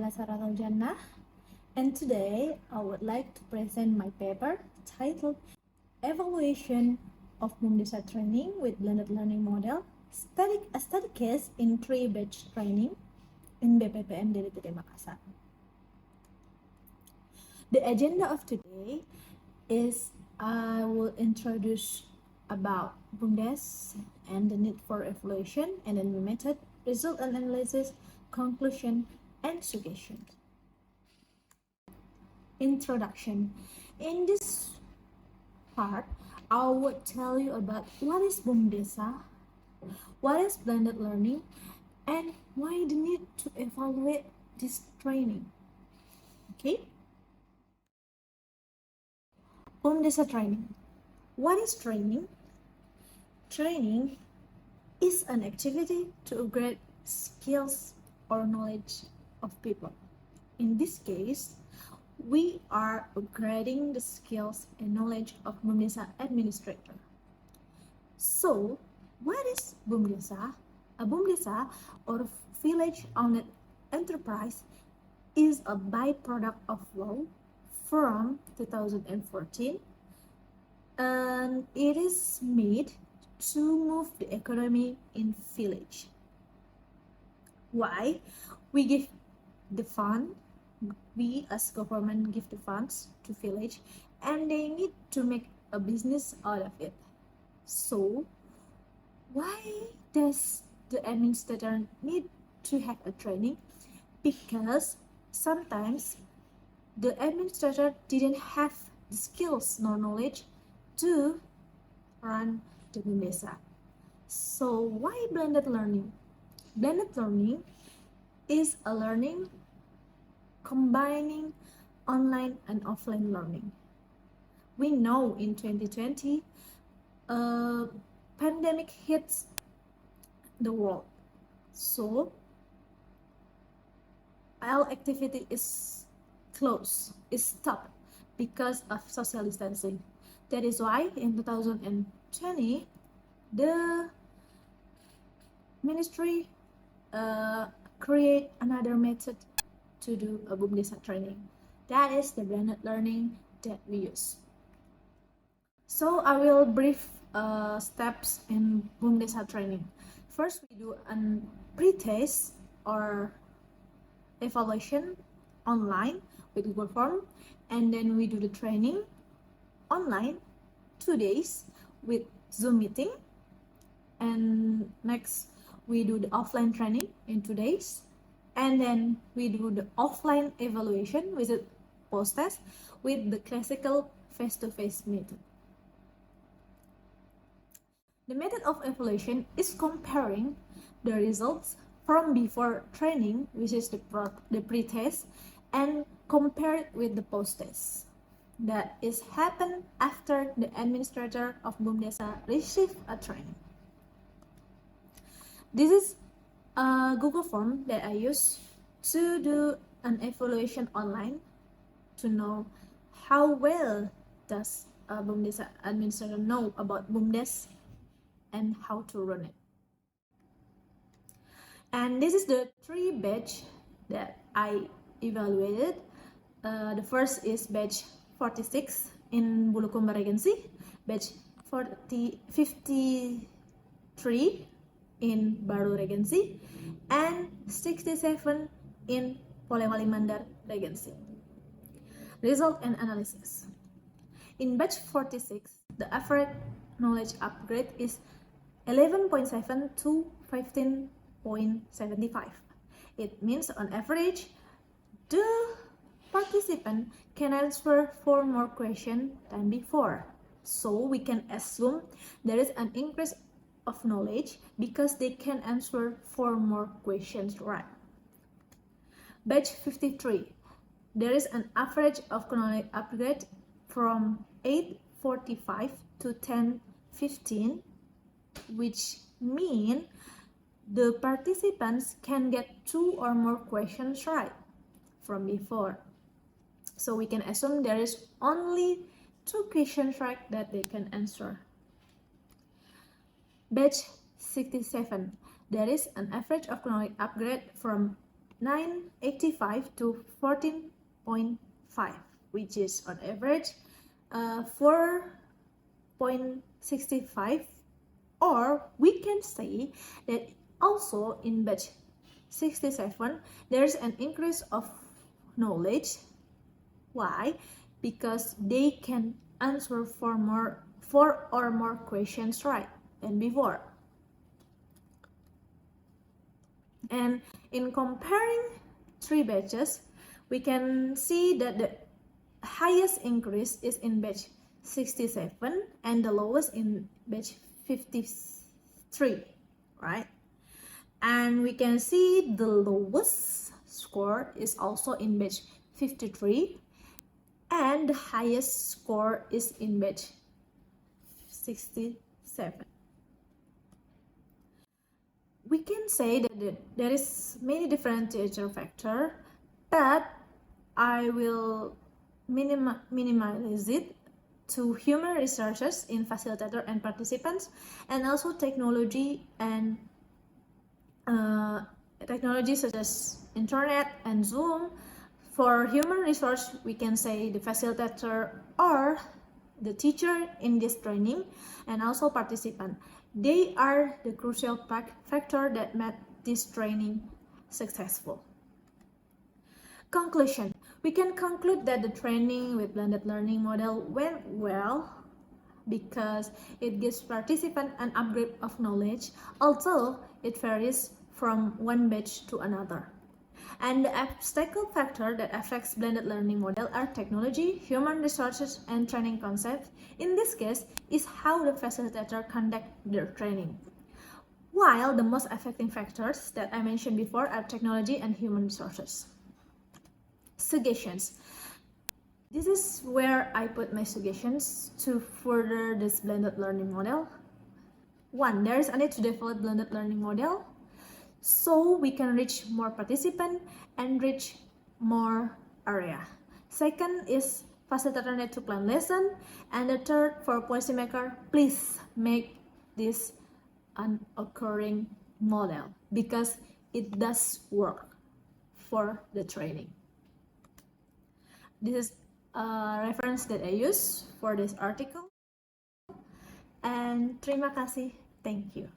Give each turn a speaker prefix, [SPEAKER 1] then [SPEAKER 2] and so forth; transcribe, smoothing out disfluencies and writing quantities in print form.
[SPEAKER 1] Nabila Tsarwatul Jannah, and today I would like to present my paper titled Evaluation of Bumdesa Training with Blended Learning Model, a study case in 3-batch training in BPPM DDTD Makassar. The agenda of today is I will introduce about Bumdes and the need for evaluation, and then the method, result analysis, conclusion, and suggestion. Introduction. In this part, I would tell you about what is Bumdesa, what is blended learning, and why the need to evaluate this training. Okay? Bumdesa training. What is training? Training is an activity to upgrade skills or knowledge of people. In this case, we are upgrading the skills and knowledge of Bumdesa administrator. So, what is Bumdesa? A Bumdesa or village-owned enterprise is a byproduct of law from 2014, and it is made to move the economy in village. Why? We give the fund, we as government give the funds to village, and they need to make a business out of it. So why does the administrator need to have a training? Because sometimes the administrator didn't have the skills nor knowledge to run the Bumdesa. So why blended learning? Blended learning is a learning combining online and offline learning. We know in 2020, pandemic hits the world. So all activity is closed, is stopped because of social distancing. That is why in 2020, the ministry create another method to do a Bumdesa training. That is the blended learning that we use. So I will brief steps in Bumdesa training. First, we do a pre-test or evaluation online with Google Form, and then we do the training online 2 days with Zoom meeting, and next we do the offline training in 2 days, and then we do the offline evaluation with a post-test with the classical face-to-face method. The method of evaluation is comparing the results from before training, which is the pre-test, and compare it with the post-test. That is happened after the administrator of Bumdesa received a training. This is a Google form that I use to do an evaluation online to know how well does a Bumdesa administrator know about Bumdes and how to run it. And this is the 3 batch that I evaluated. The first is batch 46 in Bulukumba Regency, batch 53 in Baru Regency, and 67 in Polewali Mandar Regency. Result and analysis. In batch 46, the average knowledge upgrade is 11.7 to 15.75. It means on average, the participant can answer 4 more questions than before. So we can assume there is an increase of knowledge because they can answer 4 more questions right. Batch 53, there is an average of knowledge upgrade from 8.45 to 10.15, which means the participants can get 2 or more questions right from before. So we can assume there is only 2 questions right that they can answer. Batch 67, there is an average of knowledge upgrade from 985 to 14.5, which is on average 4.65, or we can say that also in batch 67 there's an increase of knowledge. Why? Because they can answer four or more questions right than before. And in comparing three batches, we can see that the highest increase is in batch 67 and the lowest in batch 53, right? And we can see the lowest score is also in batch 53 and the highest score is in batch 67. We can say that there is many differentiator factor, but I will minimize it to human resources in facilitator and participants, and also technology and technology such as internet and Zoom. For human resource, we can say the facilitator or the teacher in this training, and also participant. They are the crucial factor that made this training successful. Conclusion. We can conclude that the training with blended learning model went well because it gives participants an upgrade of knowledge, although it varies from one batch to another. And the obstacle factor that affects blended learning model are technology, human resources, and training concepts. In this case, is how the facilitator conduct their training. While the most affecting factors that I mentioned before are technology and human resources. Suggestions. This is where I put my suggestions to further this blended learning model. 1. There is a need to develop blended learning model so we can reach more participants and reach more area. Second is facilitator need to plan lesson. And the third, for policymaker, please make this an occurring model because it does work for the training. This is a reference that I use for this article. And terima kasih. Thank you.